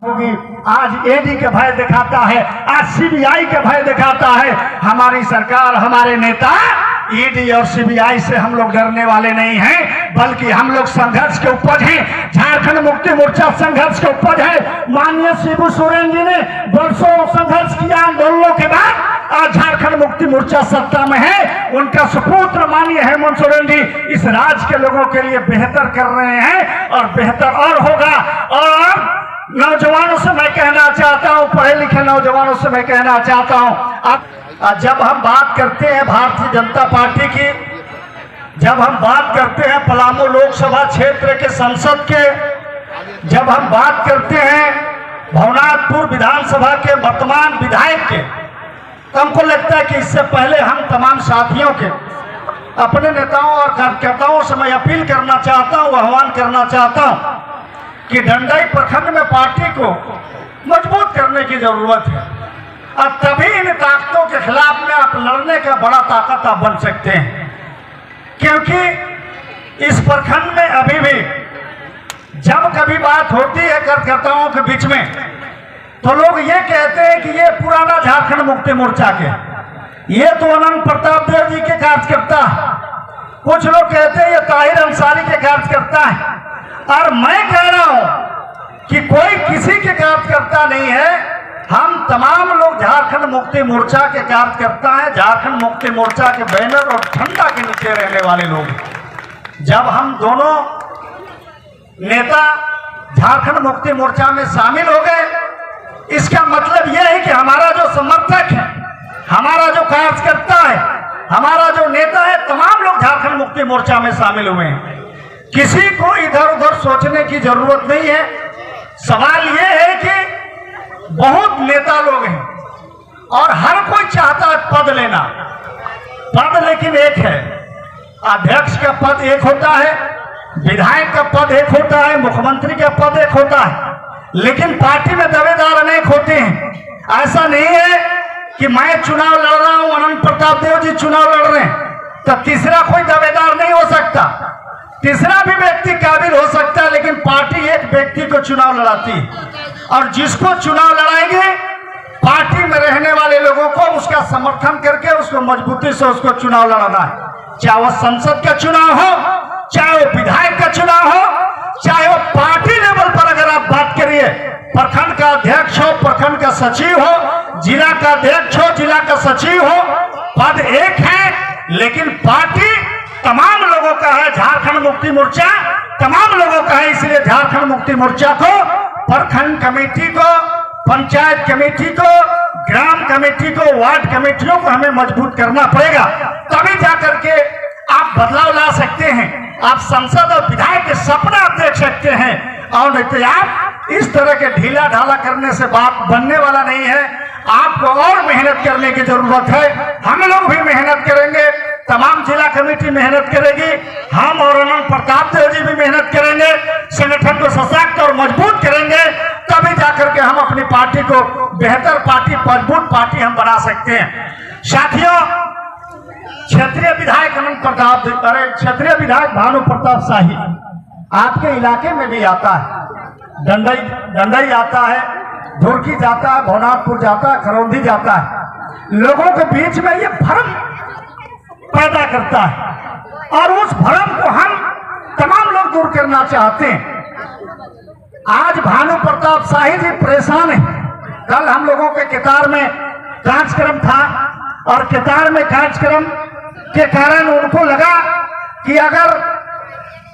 होगी। आज ईडी के भय दिखाता है, आज सीबीआई के भय दिखाता है। हमारी सरकार, हमारे नेता ईडी और सीबीआई से हम लोग डरने वाले नहीं हैं, बल्कि हम लोग संघर्ष के उपज हैं। झारखंड मुक्ति मोर्चा संघर्ष के उपज है। माननीय शिबू सोरेन जी ने वर्षों संघर्ष किया, आंदोलनों के बाद आज झारखंड मुक्ति मोर्चा सत्ता में है। उनका सुपुत्र माननीय हेमंत सोरेन जी इस राज्य के लोगों के लिए बेहतर कर रहे हैं और बेहतर और होगा। और नौजवानों से मैं कहना चाहता हूं, पढ़े लिखे नौजवानों से मैं कहना चाहता हूं, अब जब हम बात करते हैं भारतीय जनता पार्टी की, जब हम बात करते हैं पलामू लोकसभा क्षेत्र के सांसद के, जब हम बात करते हैं भवनाथपुर विधानसभा के वर्तमान विधायक के, तो हमको लगता है कि इससे पहले हम तमाम साथियों के, अपने नेताओं और कार्यकर्ताओं से मैं अपील करना चाहता हूं, आह्वान करना चाहता हूं कि डंडई प्रखंड में पार्टी को मजबूत करने की जरूरत है। और तभी इन ताकतों के खिलाफ में आप लड़ने का बड़ा ताकत आप बन सकते हैं, क्योंकि इस प्रखंड में अभी भी जब कभी बात होती है कार्यकर्ताओं के बीच में, तो लोग ये कहते हैं कि ये पुराना झारखंड मुक्ति मोर्चा के, ये तो अनंत प्रताप देव जी के कार्यकर्ता है, कुछ लोग कहते हैं ये ताहिर अंसारी के कार्यकर्ता है। और मैं कह रहा हूं कि कोई किसी के कार्यकर्ता नहीं है, हम तमाम लोग झारखंड मुक्ति मोर्चा के कार्यकर्ता हैं, झारखंड मुक्ति मोर्चा के बैनर और झंडा के नीचे रहने वाले लोग। जब हम दोनों नेता झारखंड मुक्ति मोर्चा में शामिल हो गए, इसका मतलब यह है कि हमारा जो समर्थक है, हमारा जो कार्यकर्ता है, हमारा जो नेता है, तमाम लोग झारखंड मुक्ति मोर्चा में शामिल हुए हैं। किसी को इधर उधर सोचने की जरूरत नहीं है। सवाल यह है कि बहुत नेता लोग हैं और हर कोई चाहता है पद लेना, पद लेकिन एक है, अध्यक्ष का पद एक होता है, विधायक का पद एक होता है, मुख्यमंत्री का पद एक होता है, लेकिन पार्टी में दावेदार अनेक होते हैं। ऐसा नहीं है कि मैं चुनाव लड़ रहा हूं, अनंत प्रताप देव जी चुनाव लड़ रहे हैं, तो तीसरा कोई दावेदार नहीं हो सकता, तीसरा भी व्यक्ति काबिल हो सकता है, लेकिन पार्टी एक व्यक्ति को चुनाव लड़ाती है। और जिसको चुनाव लड़ाएंगे, पार्टी में रहने वाले लोगों को उसका समर्थन करके उसको मजबूती से उसको चुनाव लड़ाना है। चाहे वो संसद का चुनाव हो, चाहे वो विधायक का चुनाव हो, चाहे वो पार्टी लेवल पर अगर आप बात करिए, प्रखंड का अध्यक्ष हो, प्रखंड का सचिव हो, जिला का अध्यक्ष हो, जिला का सचिव हो, पद एक है, लेकिन पार्टी तमाम लोगों का है। झारखंड मुक्ति मोर्चा तमाम लोगों का है, इसलिए झारखंड मुक्ति मोर्चा को, प्रखंड कमेटी को, पंचायत कमेटी को, ग्राम कमेटी को, वार्ड कमेटियों को हमें मजबूत करना पड़ेगा, तभी जाकर के आप बदलाव ला सकते हैं। आप संसद और विधायक के सपना आप देख सकते हैं, और नहीं तो आप इस तरह के ढीला ढाला करने से बात बनने वाला नहीं है। आपको और मेहनत करने की जरूरत है। हम लोग भी मेहनत करेंगे, तमाम जिला कमेटी मेहनत करेगी, हम और अनंत प्रताप देव जी भी मेहनत करेंगे, संगठन को सशक्त और मजबूत करेंगे, तभी जाकर के हम अपनी पार्टी को बेहतर पार्टी, मजबूत पार्टी हम बना सकते हैं। साथियों, क्षेत्रीय विधायक अनंत प्रताप, अरे क्षेत्रीय विधायक भानु प्रताप शाही आपके इलाके में भी आता है, डंडई आता है, धुरकी जाता है, भवनाथपुर जाता है, खरौंधी जाता है। लोगों के बीच में ये भ्रम पैदा करता है और उस भ्रम को हम तमाम लोग दूर करना चाहते हैं। आज भानु प्रताप शाही जी परेशान है। कल हम लोगों के केतार में कार्यक्रम था और केतार में कार्यक्रम के कारण उनको लगा कि अगर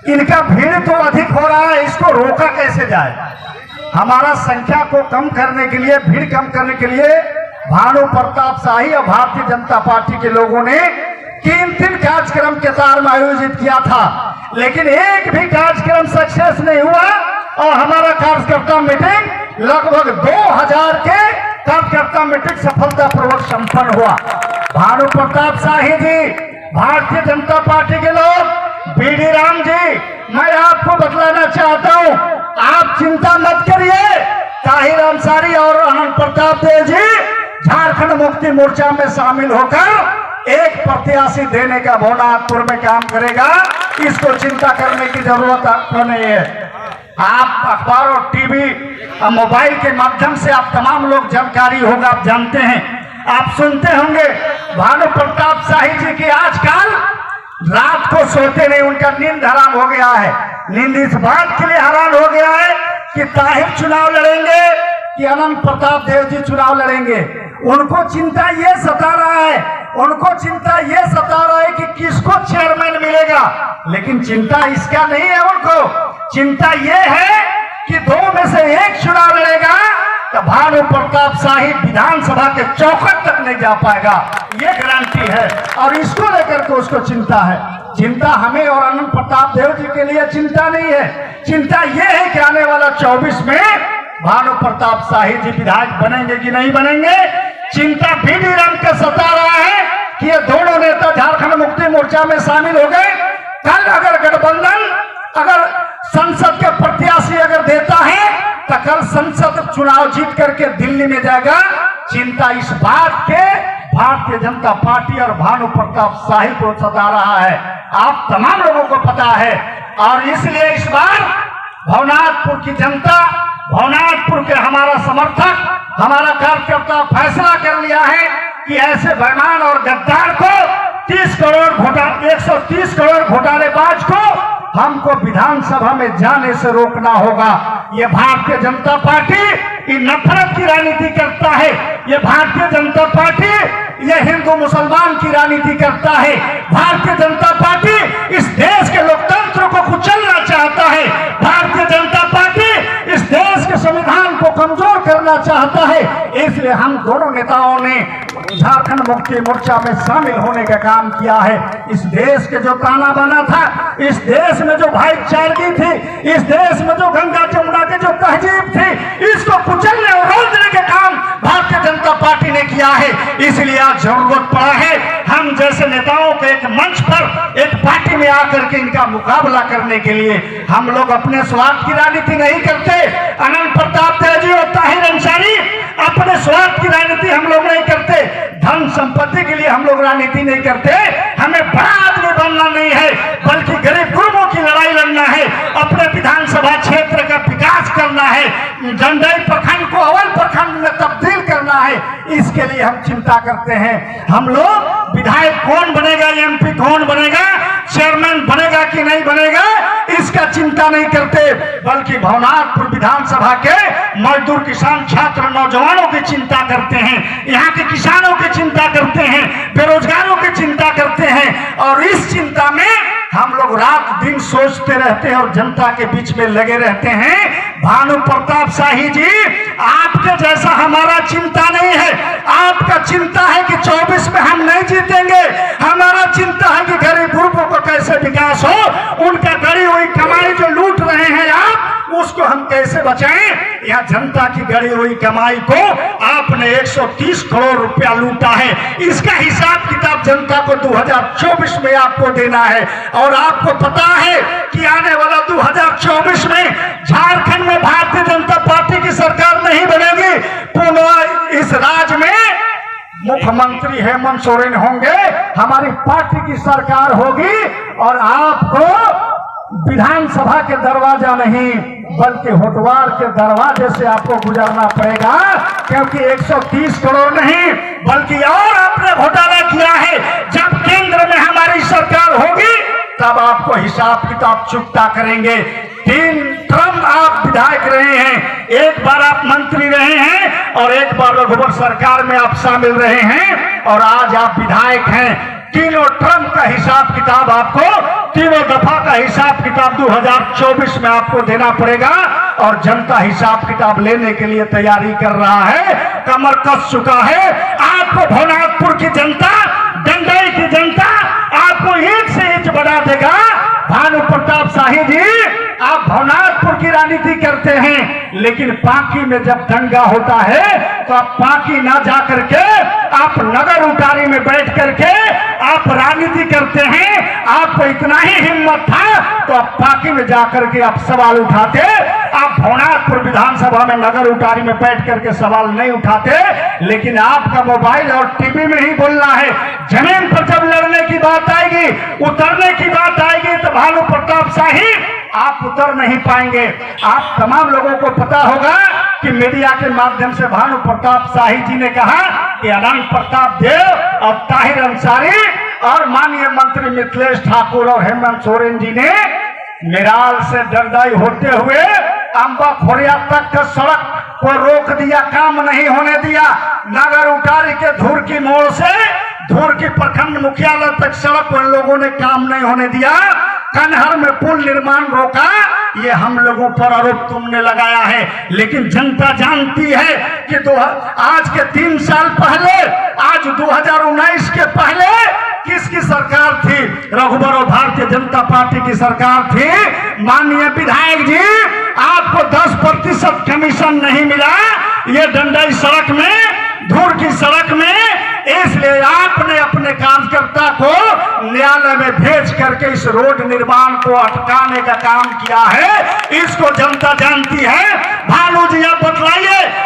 इनका भीड़ तो अधिक हो रहा है, इसको रोका कैसे जाए। हमारा संख्या को कम करने के लिए, भीड़ कम करने के लिए भानु प्रताप शाही और भारतीय जनता पार्टी के लोगों ने 3 कार्यक्रम केतार में आयोजित किया था, लेकिन एक भी कार्यक्रम सक्सेस नहीं हुआ और हमारा कार्यकर्ता मीटिंग लगभग 2000 के कार्यकर्ता मीटिंग सफलतापूर्वक संपन्न हुआ। भानु प्रताप शाही जी, भारतीय जनता पार्टी के लोग, बीडी राम जी, मैं आपको बतलाना चाहता हूं, आप चिंता मत करिए। ताहिर अंसारी और अनंत प्रताप देव जी झारखंड मुक्ति मोर्चा में शामिल होकर एक प्रत्याशी देने का भवनाथपुर में काम करेगा, इसको चिंता करने की जरूरत आपको नहीं है। आप अखबार और टीवी और मोबाइल के माध्यम से आप तमाम लोग जानकारी होगा, आप जानते हैं, आप सुनते होंगे भानु प्रताप शाही जी की आजकल रात को सोते नहीं, उनका नींद हराम हो गया है। नींद इस बात के लिए हराम हो गया है कि ताहिर चुनाव लड़ेंगे कि अनंत प्रताप देव जी चुनाव लड़ेंगे। उनको चिंता ये सता रहा है, उनको चिंता ये सता रहा है कि किसको चेयरमैन मिलेगा, लेकिन चिंता इसका नहीं है। उनको चिंता ये है कि दो में से एक चुनाव लड़ेगा तो भानु प्रताप शाही विधानसभा के चौखट तक नहीं जा पाएगा, ये गारंटी है। और इसको लेकर के उसको चिंता है। चिंता हमें और अनंत प्रताप देव जी के लिए चिंता नहीं है। चिंता ये है कि आने वाला 24 में भानु प्रताप शाही जी विधायक बनेंगे कि नहीं बनेंगे। चिंता बीडी राम के सता रहा है कि ये दोनों नेता झारखंड मुक्ति मोर्चा में शामिल हो गए। कल अगर गठबंधन अगर संसद के प्रत्याशी अगर देता है तो कल संसद चुनाव जीत करके दिल्ली में जाएगा। चिंता इस बात के भारतीय जनता पार्टी और भानु प्रताप शाही को सता रहा है, आप तमाम लोगों को पता है। और इसलिए इस बार भवनाथपुर की जनता, भवनाथपुर के हमारा समर्थक, हमारा कार्यकर्ता फैसला कर लिया है कि ऐसे बेईमान और गद्दार को 30 करोड़ घोटाले 130 करोड़ घोटालेबाज को हमको विधानसभा में जाने से रोकना होगा। ये भारतीय जनता पार्टी ये नफरत की राजनीति करता है, ये भारतीय जनता पार्टी ये हिंदू मुसलमान की राजनीति करता है। भारतीय जनता पार्टी इस देश के लोकतंत्र को कुचलना चाहता है। भारतीय जनता पार्टी इस देश के संविधान को कमजोर करना चाहता है। इसलिए हम दोनों नेताओं ने झारखंड मुक्ति मोर्चा में शामिल होने का काम किया है। इस देश के जो ताना बाना था, इस देश में जो भाईचारगी थी, इस देश में जो गंगा जमुना के जो तहजीब थी, इसको कुचलने और रोकने के काम भारतीय जनता पार्टी ने किया है। इसलिए आज जरूरत पड़ा है हम जैसे नेताओं के एक मंच पर एक पार्टी में आकर के इनका मुकाबला करने के लिए। हम लोग अपने स्वार्थ की राजनीति नहीं करते। अनंत प्रताप देव जी और ताहिर अंसारी अपने स्वार्थ की राजनीति हम लोग नहीं करते। धन संपत्ति के लिए हम लोग राजनीति नहीं करते। हमें बड़ा आदमी बनना नहीं है, बल्कि गरीब गुरबों की लड़ाई लड़ना है। अपने विधानसभा क्षेत्र का विकास करना है, जंडई प्रखंड को अव्वल प्रखंड में तब्दील करना है। इसके लिए हम चिंता करते हैं। हम लोग विधायक कौन बनेगा, एमपी कौन बनेगा, चेयरमैन बनेगा कि नहीं बनेगा, इसका चिंता नहीं करते, बल्कि भवनाथपुर विधानसभा के मजदूर, किसान, छात्र, नौजवानों की चिंता करते हैं। यहाँ के किसानों की चिंता करते हैं, बेरोजगारों की चिंता करते हैं। और इस चिंता में हम लोग रात दिन सोचते रहते हैं और जनता के बीच में लगे रहते हैं। भानु प्रताप शाही जी, आपके जैसा हमारा चिंता नहीं है। आपका चिंता है कि 24 में हम नहीं जीतेंगे। हमारा चिंता है कि गरीब गुरबों को कैसे विकास हो, उनका गड़ी हुई कमाई जो लूट रहे हैं आप, उसको हम कैसे बचाएं। यहाँ जनता की गड़ी हुई कमाई को आपने 130 करोड़ रुपया लूटा है। इसका हिसाब किताब जनता को 2024 में आपको देना है। और आपको पता है कि आने वाला 2024 में झारखंड में भारतीय जनता पार्टी की सरकार नहीं बनेगी। पुनः इस राज्य में मुख्यमंत्री हेमंत सोरेन होंगे, हमारी पार्टी की सरकार होगी। और आपको विधानसभा के दरवाजा नहीं बल्कि होटवार के दरवाजे से आपको गुजरना पड़ेगा, क्योंकि 130 करोड़ नहीं बल्कि और आपने घोटाला किया है। जब केंद्र में हमारी सरकार होगी तब आपको हिसाब किताब चुकता करेंगे। 3 टर्म आप विधायक रहे हैं, एक बार आप मंत्री रहे हैं और एक बार रघुवर सरकार में आप शामिल रहे हैं, और आज आप विधायक हैं। तीनों टर्म का हिसाब किताब आपको, तीनों दफा का हिसाब किताब 2024 में आपको देना पड़ेगा। और जनता हिसाब किताब लेने के लिए तैयारी कर रहा है, कमर कस चुका है। आपको भवनाथपुर की जनता, डंडई की जनता आपको ईंट से ईंट बढ़ा देगा। भानु प्रताप शाही जी, आप भवनाथपुर की राजनीति करते हैं, लेकिन पाकी में जब दंगा होता है तो आप पाकी ना जा करके आप नगर उटारी में बैठ करके आप राजनीति करते हैं। आपको इतना ही हिम्मत था तो आप पाकी में जाकर के आप सवाल उठाते। आप भवनाथपुर विधानसभा में नगर उटारी में बैठ करके सवाल नहीं उठाते, लेकिन आपका मोबाइल और टीवी में ही बोलना है। जमीन पर जब लड़ने की बात आएगी, उतरने की बात आएगी, तो भानु प्रताप शाही आप उतर नहीं पाएंगे। आप तमाम लोगों को पता होगा कि मीडिया के माध्यम से भानु प्रताप शाही जी ने कहा कि अनंत प्रताप देव और ताहिर अंसारी और माननीय मंत्री मिथिलेश ठाकुर और हेमंत सोरेन जी ने मिराल से डंडाई होते हुए अंबा खोरिया तक का सड़क को रोक दिया, काम नहीं होने दिया। नगर उटारी के धूर की मोड़ से धूर की प्रखंड मुख्यालय तक सड़क पर लोगों ने काम नहीं होने दिया। कन्हर में पुल निर्माण रोका, ये हम लोगों पर आरोप तुमने लगाया है। लेकिन जनता जानती है कि आज के 3 साल पहले, आज 2019 के पहले किसकी सरकार थी? रघुबर और भारतीय जनता पार्टी की सरकार थी। माननीय विधायक जी, आपको 10% कमीशन नहीं मिला ये डंडाई सड़क में, धूर की सड़क में, इसलिए आपने अपने कार्यकर्ता को न्यायालय में भेज करके इस रोड निर्माण को अटकाने का काम किया है। इसको जनता जानती है। भानु जी आप बतलाइए,